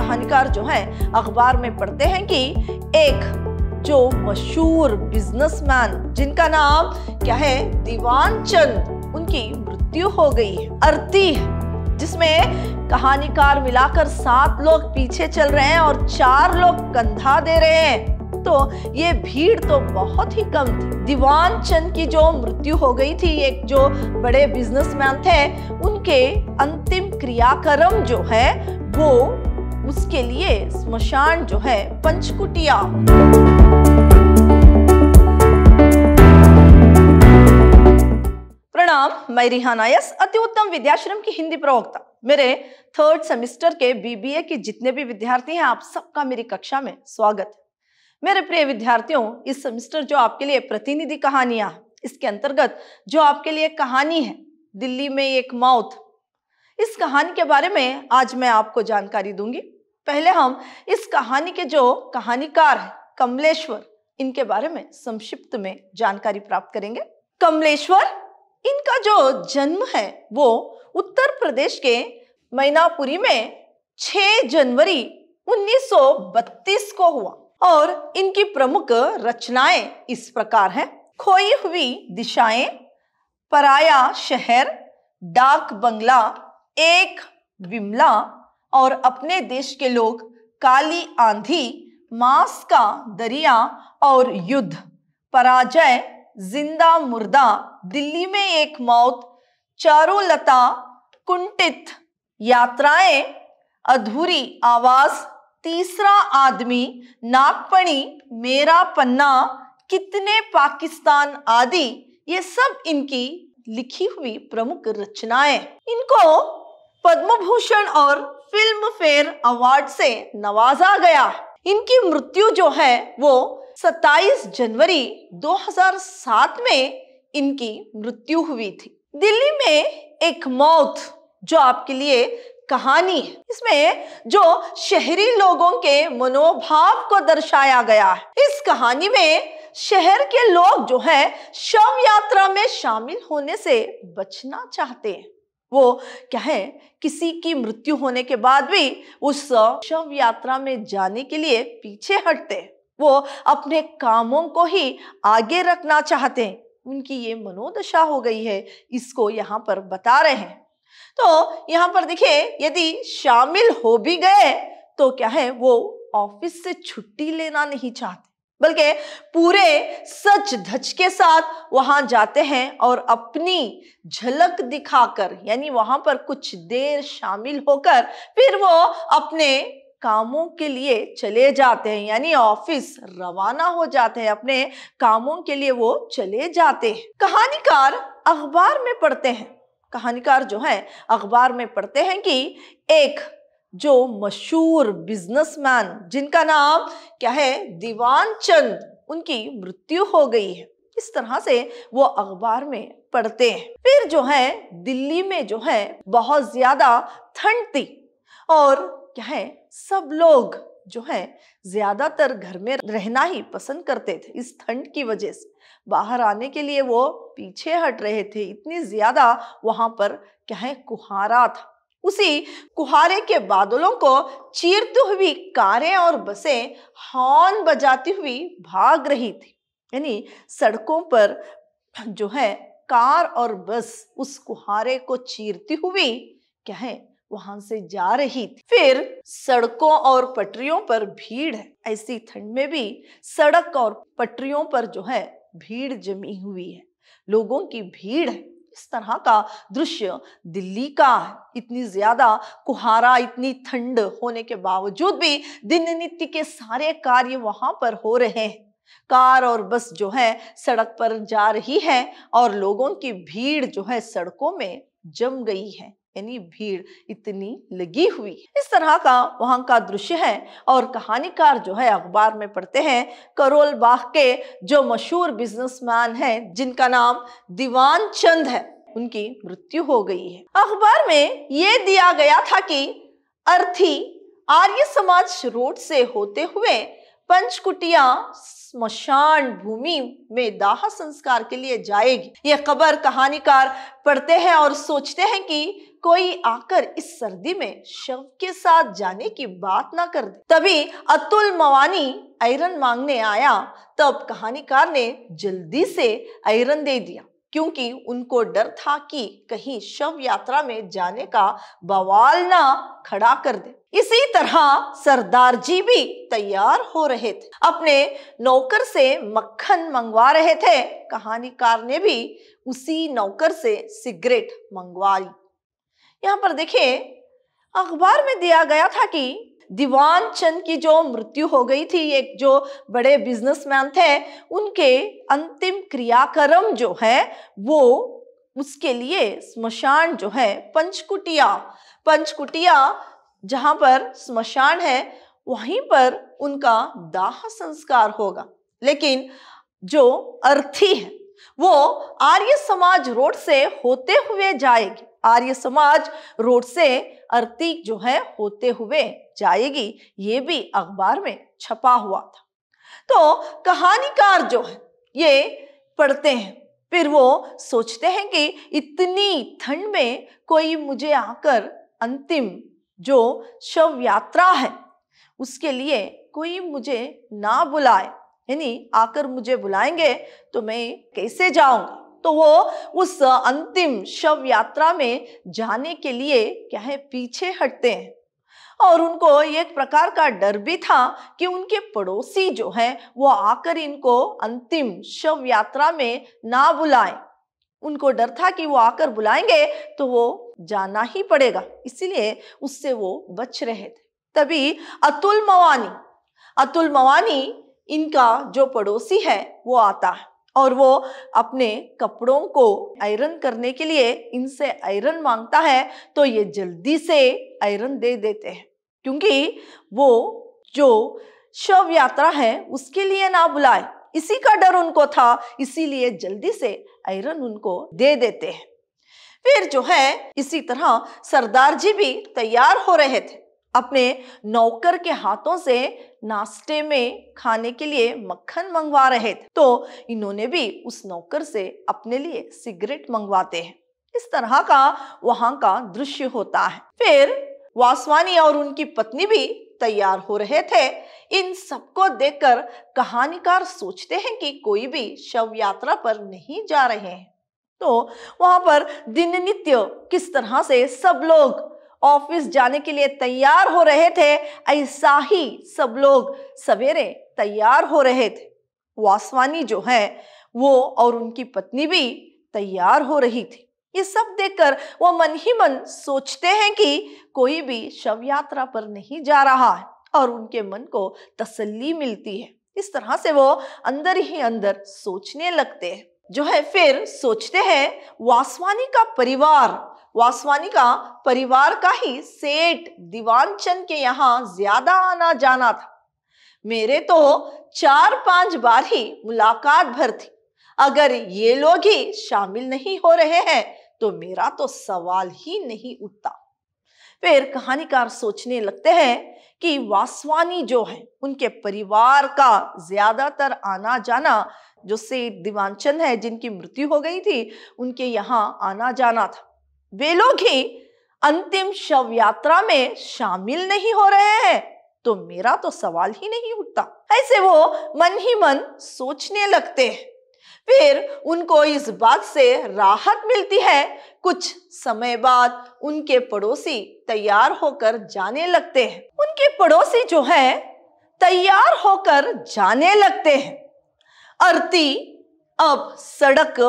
कहानीकार जो है अखबार में पढ़ते हैं कि एक जो मशहूर बिजनेसमैन जिनका नाम क्या है दीवान चंद, उनकी मृत्यु हो गई है। अर्थी जिसमें कहानीकार मिलाकर 7 लोग पीछे चल रहे हैं और 4 लोग कंधा दे रहे हैं, तो ये भीड़ तो बहुत ही कम थी। दीवान चंद की जो मृत्यु हो गई थी, एक जो बड़े बिजनेसमैन थे, उनके अंतिम क्रियाक्रम जो है वो उसके लिए स्मशान जो है पंचकुटिया। प्रणाम, मैं रिहाना यस, अति उत्तम विद्याश्रम की हिंदी प्रवक्ता। मेरे 3rd सेमेस्टर के बीबीए के जितने भी विद्यार्थी हैं, आप सबका मेरी कक्षा में स्वागत है। मेरे प्रिय विद्यार्थियों, इस सेमेस्टर जो आपके लिए प्रतिनिधि कहानियां, इसके अंतर्गत जो आपके लिए कहानी है दिल्ली में एक मौत, इस कहानी के बारे में आज मैं आपको जानकारी दूंगी। पहले हम इस कहानी के जो कहानीकार है कमलेश्वर, इनके बारे में संक्षिप्त में जानकारी प्राप्त करेंगे। कमलेश्वर, इनका जो जन्म है वो उत्तर प्रदेश के मैनापुरी में 6 जनवरी 1932 को हुआ और इनकी प्रमुख रचनाएं इस प्रकार हैं: खोई हुई दिशाएं, पराया शहर, डाक बंगला, एक विमला और अपने देश के लोग, काली आंधी, मांस का दरिया और युद्ध, पराजय, जिंदा मुर्दा, दिल्ली में एक मौत, चारुलता, कुंठित, यात्राएं, अधूरी आवाज, तीसरा आदमी, नागपणी, मेरा पन्ना, कितने पाकिस्तान आदि, ये सब इनकी लिखी हुई प्रमुख रचनाएं। इनको पद्म भूषण और फिल्म फेयर अवार्ड से नवाजा गया। इनकी मृत्यु जो है वो 27 जनवरी 2007 में इनकी मृत्यु हुई थी। दिल्ली में एक मौत जो आपके लिए कहानी है, इसमें जो शहरी लोगों के मनोभाव को दर्शाया गया है। इस कहानी में शहर के लोग जो है शव यात्रा में शामिल होने से बचना चाहते हैं। वो क्या है, किसी की मृत्यु होने के बाद भी उस शव यात्रा में जाने के लिए पीछे हटते हैं। वो अपने कामों को ही आगे रखना चाहते हैं। उनकी ये मनोदशा हो गई है, इसको यहाँ पर बता रहे हैं। तो यहाँ पर देखिए, यदि शामिल हो भी गए तो क्या है, वो ऑफिस से छुट्टी लेना नहीं चाहते, बल्कि पूरे सच धज के साथ वहां जाते हैं और अपनी झलक दिखाकर, यानी वहां पर कुछ देर शामिल होकर फिर वो अपने कामों के लिए चले जाते हैं, यानी ऑफिस रवाना हो जाते हैं, अपने कामों के लिए वो चले जाते हैं। कहानीकार अखबार में पढ़ते हैं, कहानीकार जो है अखबार में पढ़ते हैं कि एक जो मशहूर बिजनेसमैन जिनका नाम क्या है दीवान चंद, उनकी मृत्यु हो गई है। इस तरह से वो अखबार में पढ़ते हैं। फिर जो है दिल्ली में जो है बहुत ज्यादा ठंड थी और क्या है, सब लोग जो है ज्यादातर घर में रहना ही पसंद करते थे। इस ठंड की वजह से बाहर आने के लिए वो पीछे हट रहे थे। इतनी ज्यादा वहां पर क्या है कुहारा था। उसी कुहारे के बादलों को चीरती हुई कारें और बसें हॉर्न बजाती हुई भाग रही थी, यानी सड़कों पर जो है कार और बस उस कुहारे को चीरती हुई क्या है वहां से जा रही थी। फिर सड़कों और पटरियों पर भीड़ है। ऐसी ठंड में भी सड़क और पटरियों पर जो है भीड़ जमी हुई है, लोगों की भीड़ है। इस तरह का दृश्य दिल्ली का है। इतनी ज्यादा कुहारा, इतनी ठंड होने के बावजूद भी दिन नित्य के सारे कार्य वहां पर हो रहे हैं। कार और बस जो है सड़क पर जा रही है और लोगों की भीड़ जो है सड़कों में जम गई है, यानी भीड़ इतनी लगी हुई। इस तरह का वहां का दृश्य है और कहानीकार जो है अखबार में पढ़ते हैं करोल बाग के जो मशहूर बिजनेसमैन हैं जिनका नाम दीवान चंद है, उनकी मृत्यु हो गई है। अखबार में ये दिया गया था कि अर्थी आर्य समाज रोड से होते हुए पंचकुटिया स्मशान भूमि में दाह संस्कार के लिए जाएगी। ये खबर कहानीकार पढ़ते हैं और सोचते हैं कि कोई आकर इस सर्दी में शव के साथ जाने की बात ना कर दे। तभी अतुल मवानी आयरन मांगने आया, तब कहानीकार ने जल्दी से आयरन दे दिया, क्योंकि उनको डर था कि कहीं शव यात्रा में जाने का बवाल ना खड़ा कर दे। इसी तरह सरदार जी भी तैयार हो रहे थे, अपने नौकर से मक्खन मंगवा रहे थे। कहानीकार ने भी उसी नौकर से सिगरेट मंगवाई। यहाँ पर देखिए, अखबार में दिया गया था कि दीवान चंद की जो मृत्यु हो गई थी, एक जो बड़े बिजनेसमैन थे, उनके अंतिम क्रियाक्रम जो है वो उसके लिए स्मशान जो है पंचकुटिया जहां पर स्मशान है वहीं पर उनका दाह संस्कार होगा। लेकिन जो अर्थी है वो आर्य समाज रोड से होते हुए जाएगी। आर्य समाज रोड से अर्थी जो है होते हुए जाएगी, ये भी अखबार में छपा हुआ था। तो कहानीकार जो है ये पढ़ते हैं, फिर वो सोचते हैं कि इतनी ठंड में कोई मुझे आकर अंतिम जो शव यात्रा है उसके लिए कोई मुझे ना बुलाए, यानी आकर मुझे बुलाएंगे तो मैं कैसे जाऊंगा। तो वो उस अंतिम शव यात्रा में जाने के लिए क्या है पीछे हटते हैं। और उनको एक प्रकार का डर भी था कि उनके पड़ोसी जो है वो आकर इनको अंतिम शव यात्रा में ना बुलाएं। उनको डर था कि वो आकर बुलाएंगे तो वो जाना ही पड़ेगा, इसीलिए उससे वो बच रहे थे। तभी अतुल मवानी इनका जो पड़ोसी है वो आता है और वो अपने कपड़ों को आयरन करने के लिए इनसे आयरन मांगता है। तो ये जल्दी से आयरन दे देते हैं, क्योंकि वो जो शव यात्रा है उसके लिए ना बुलाए, इसी का डर उनको था, इसीलिए जल्दी से आयरन उनको दे देते हैं। फिर जो है इसी तरह सरदार जी भी तैयार हो रहे थे, अपने नौकर के हाथों से नाश्ते में खाने के लिए मक्खन मंगवा रहे थे। तो इन्होंने भी उस नौकर से अपने लिए सिगरेट मंगवाते हैं। इस तरह का वहां का दृश्य होता है। फिर वासवानी और उनकी पत्नी भी तैयार हो रहे थे। इन सबको देखकर कहानीकार सोचते हैं कि कोई भी शव यात्रा पर नहीं जा रहे हैं। तो वहां पर दिन नित्य किस तरह से सब लोग ऑफिस जाने के लिए तैयार हो रहे थे, ऐसा ही सब लोग सवेरे तैयार हो रहे थे। वासवानी जो है वो और उनकी पत्नी भी तैयार हो रही थी। ये सब देखकर वो मन ही मन सोचते हैं कि कोई भी शव यात्रा पर नहीं जा रहा है और उनके मन को तसल्ली मिलती है। इस तरह से वो अंदर ही अंदर सोचने लगते हैं। जो है फिर सोचते हैं वासवानी का परिवार का ही सेठ दीवानचंद के यहाँ ज्यादा आना जाना था। मेरे तो 4-5 बार ही मुलाकात भर थी। अगर ये लोग ही शामिल नहीं हो रहे हैं तो मेरा तो सवाल ही नहीं उठता। फिर कहानीकार सोचने लगते हैं कि वासवानी जो है उनके परिवार का ज्यादातर आना जाना, जो सेठ दीवानचंद है जिनकी मृत्यु हो गई थी, उनके यहाँ आना जाना था। वे लोग ही अंतिम शव यात्रा में शामिल नहीं हो रहे हैं तो मेरा तो सवाल ही नहीं उठता। ऐसे वो मन ही मन सोचने लगते हैं। फिर उनको इस बात से राहत मिलती है। कुछ समय बाद उनके पड़ोसी तैयार होकर जाने लगते हैं। उनके पड़ोसी जो है तैयार होकर जाने लगते हैं। अर्थी अब सड़क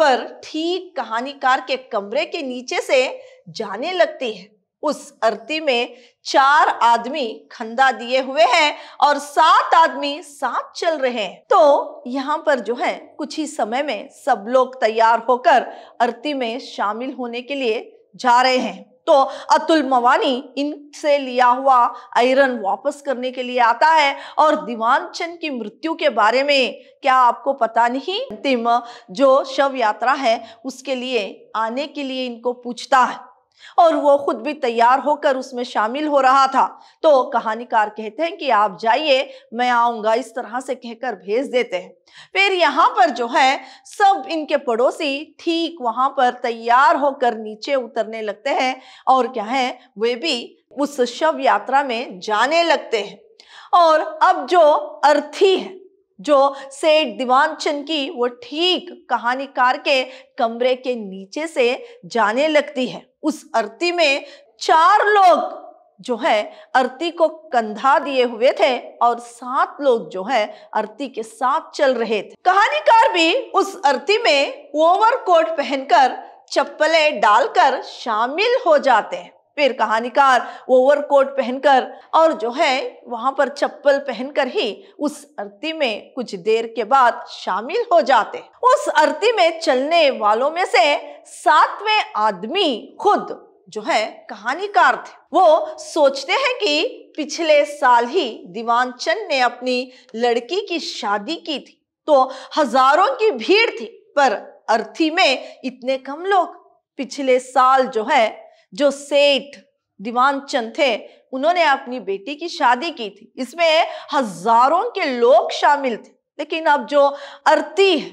पर ठीक कहानीकार के कमरे के नीचे से जाने लगती है। उस अर्थी में 4 आदमी खंदा दिए हुए हैं और 7 आदमी साथ चल रहे हैं। तो यहाँ पर जो है कुछ ही समय में सब लोग तैयार होकर अर्थी में शामिल होने के लिए जा रहे हैं। तो अतुल मवानी इनसे लिया हुआ आयरन वापस करने के लिए आता है और दीवानचंद की मृत्यु के बारे में क्या आपको पता नहीं, अंतिम जो शव यात्रा है उसके लिए आने के लिए इनको पूछता है। और वो खुद भी तैयार होकर उसमें शामिल हो रहा था। तो कहानीकार कहते हैं कि आप जाइए, मैं आऊंगा, इस तरह से कहकर भेज देते हैं। फिर यहाँ पर जो है सब इनके पड़ोसी ठीक वहां पर तैयार होकर नीचे उतरने लगते हैं और क्या है, वे भी उस शव यात्रा में जाने लगते हैं। और अब जो अर्थी है, जो सेठ दीवान चंद की, वो ठीक कहानीकार के कमरे के नीचे से जाने लगती है। उस अर्थी में 4 लोग जो है अर्थी को कंधा दिए हुए थे और 7 लोग जो है अर्थी के साथ चल रहे थे। कहानीकार भी उस अर्थी में ओवरकोट पहनकर चप्पलें डालकर शामिल हो जाते हैं। फिर कहानीकार ओवरकोट पहनकर और जो है वहां पर चप्पल पहनकर ही उस अर्थी में कुछ देर के बाद शामिल हो जाते। उस अर्थी में चलने वालों में से 7वें आदमी खुद जो है कहानीकार थे। वो सोचते हैं कि पिछले साल ही दीवान चंद ने अपनी लड़की की शादी की थी, तो हजारों की भीड़ थी, पर अर्थी में इतने कम लोग। पिछले साल जो है जो सेठ दीवान चंद थे, उन्होंने अपनी बेटी की शादी की थी, इसमें हजारों के लोग शामिल थे। लेकिन अब जो अर्थी है,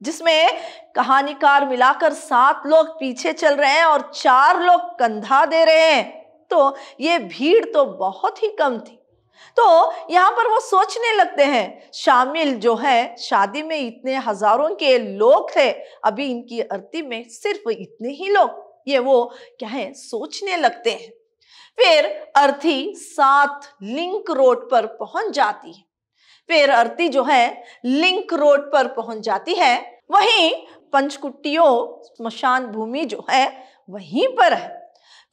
जिसमें कहानीकार मिलाकर 7 लोग पीछे चल रहे हैं और 4 लोग कंधा दे रहे हैं, तो ये भीड़ तो बहुत ही कम थी। तो यहाँ पर वो सोचने लगते हैं, शामिल जो है शादी में इतने हजारों के लोग थे, अभी इनकी अर्थी में सिर्फ इतने ही लोग, ये वो क्या है सोचने लगते हैं। फिर अर्थी 7 लिंक रोड पर पहुंच जाती है। फिर अर्थी जो है लिंक रोड पर पहुंच जाती है, वहीं पंचकुटियों स्मशान भूमि जो है वहीं पर है।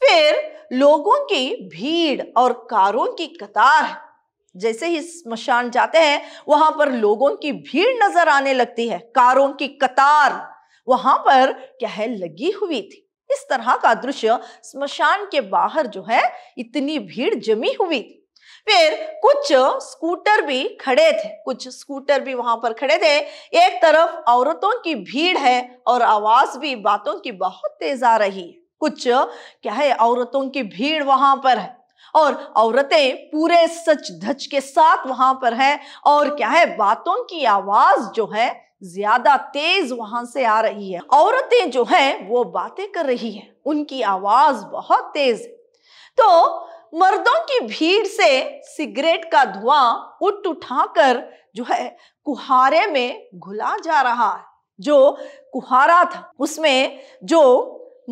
फिर लोगों की भीड़ और कारों की कतार है। जैसे ही स्मशान जाते हैं वहां पर लोगों की भीड़ नजर आने लगती है, कारों की कतार वहां पर क्या है लगी हुई थी। इस तरह का दृश्य स्मशान के बाहर जो है इतनी भीड़ जमी हुई थी। फिर कुछ स्कूटर भी खड़े थे, कुछ स्कूटर भी वहां पर खड़े थे। एक तरफ औरतों की भीड़ है और आवाज भी बातों की बहुत तेज आ रही है। कुछ क्या है औरतों की भीड़ वहां पर है और औरतें पूरे सच धज के साथ वहां पर है और क्या है बातों की आवाज जो है ज्यादा तेज वहां से आ रही है। औरतें जो है वो बातें कर रही है, उनकी आवाज बहुत तेज है। तो मर्दों की भीड़ से सिगरेट का धुआं उठाकर जो है कुहारे में घुला जा रहा है। जो कुहारा था उसमें जो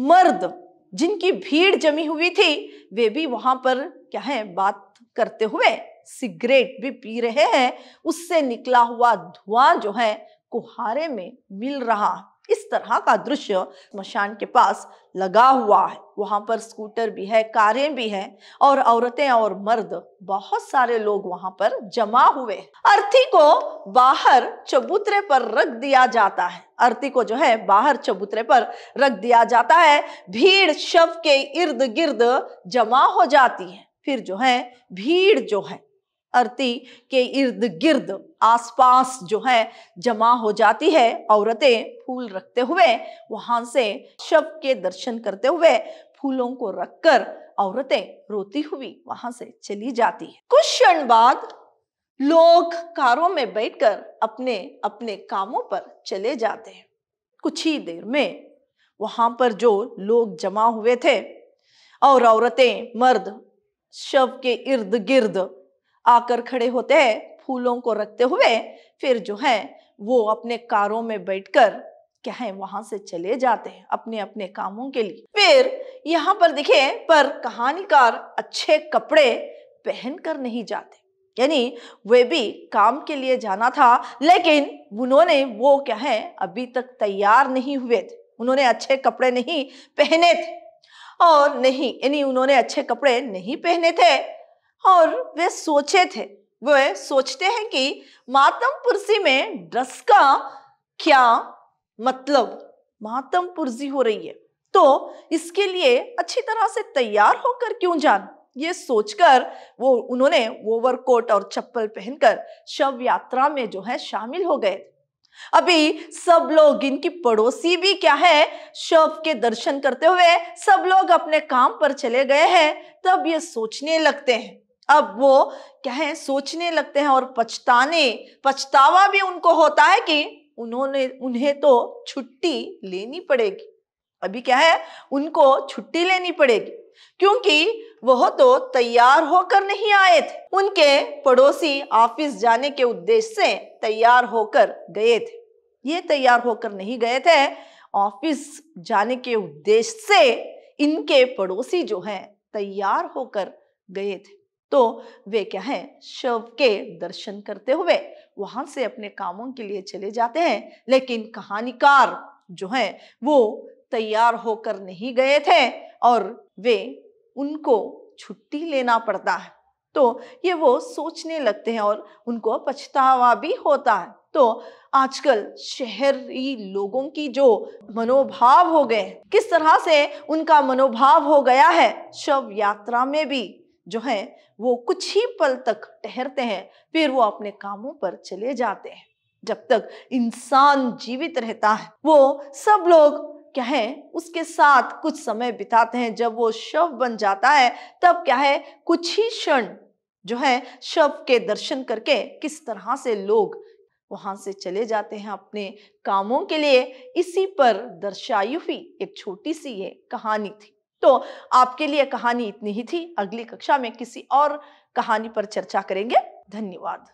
मर्द जिनकी भीड़ जमी हुई थी, वे भी वहां पर क्या है बात करते हुए सिगरेट भी पी रहे हैं। उससे निकला हुआ धुआं जो है कुहारे में मिल रहा है। इस तरह का दृश्य स्मशान के पास लगा हुआ है। वहां पर स्कूटर भी है, कारें भी हैं और औरतें और मर्द, बहुत सारे लोग वहां पर जमा हुए। अर्थी को बाहर चबूतरे पर रख दिया जाता है। अर्थी को जो है बाहर चबूतरे पर रख दिया जाता है। भीड़ शव के इर्द गिर्द जमा हो जाती है। फिर जो है भीड़ जो है अर्थी के इर्द गिर्द आसपास जो है जमा हो जाती है। औरतें फूल रखते हुए वहां से शव के दर्शन करते हुए फूलों को रखकर औरतें रोती हुई वहां से चली जाती है। कुछ क्षण बाद लोग कारों में बैठकर अपने अपने कामों पर चले जाते हैं। कुछ ही देर में वहां पर जो लोग जमा हुए थे और औरतें मर्द शव के इर्द गिर्द आकर खड़े होते हैं फूलों को रखते हुए। फिर जो है वो अपने कारों में बैठकर क्या है वहां से चले जाते हैं अपने अपने कामों के लिए। फिर यहाँ पर देखिए, पर कहानीकार अच्छे कपड़े पहनकर नहीं जाते, यानी वे भी काम के लिए जाना था, लेकिन उन्होंने वो क्या है अभी तक तैयार नहीं हुए थे। उन्होंने अच्छे कपड़े नहीं पहने थे और नहीं यानी उन्होंने अच्छे कपड़े नहीं पहने थे और वे सोचते हैं कि मातम पुरसी में ड्रेस का क्या मतलब, मातम पुरसी हो रही है तो इसके लिए अच्छी तरह से तैयार होकर क्यों जाना, ये सोचकर उन्होंने ओवरकोट और चप्पल पहनकर शव यात्रा में जो है शामिल हो गए। अभी सब लोग, इनकी पड़ोसी भी क्या है, शव के दर्शन करते हुए सब लोग अपने काम पर चले गए हैं। तब ये सोचने लगते हैं, अब वो क्या है, सोचने लगते हैं और पछतावा भी उनको होता है कि उन्हें तो छुट्टी लेनी पड़ेगी। अभी क्या है, उनको छुट्टी लेनी पड़ेगी, क्योंकि वह तो तैयार होकर नहीं आए थे। उनके पड़ोसी ऑफिस जाने के उद्देश्य से तैयार होकर गए थे। ये तैयार होकर नहीं गए थे, ऑफिस जाने के उद्देश्य से इनके पड़ोसी जो हैं तैयार होकर गए थे। तो वे क्या है, शव के दर्शन करते हुए वहां से अपने कामों के लिए चले जाते हैं। लेकिन कहानीकार जो है वो तैयार होकर नहीं गए थे और वे उनको छुट्टी लेना पड़ता है। तो ये वो सोचने लगते हैं और उनको पछतावा भी होता है। तो आजकल शहरी लोगों की जो मनोभाव हो गए, किस तरह से उनका मनोभाव हो गया है, शव यात्रा में भी जो है वो कुछ ही पल तक ठहरते हैं, फिर वो अपने कामों पर चले जाते हैं। जब तक इंसान जीवित रहता है वो सब लोग क्या है, उसके साथ कुछ समय बिताते हैं। जब वो शव बन जाता है तब क्या है, कुछ ही क्षण जो है शव के दर्शन करके किस तरह से लोग वहां से चले जाते हैं अपने कामों के लिए। इसी पर दर्शाई हुई एक छोटी सी ये कहानी थी। तो आपके लिए कहानी इतनी ही थी। अगली कक्षा में किसी और कहानी पर चर्चा करेंगे। धन्यवाद।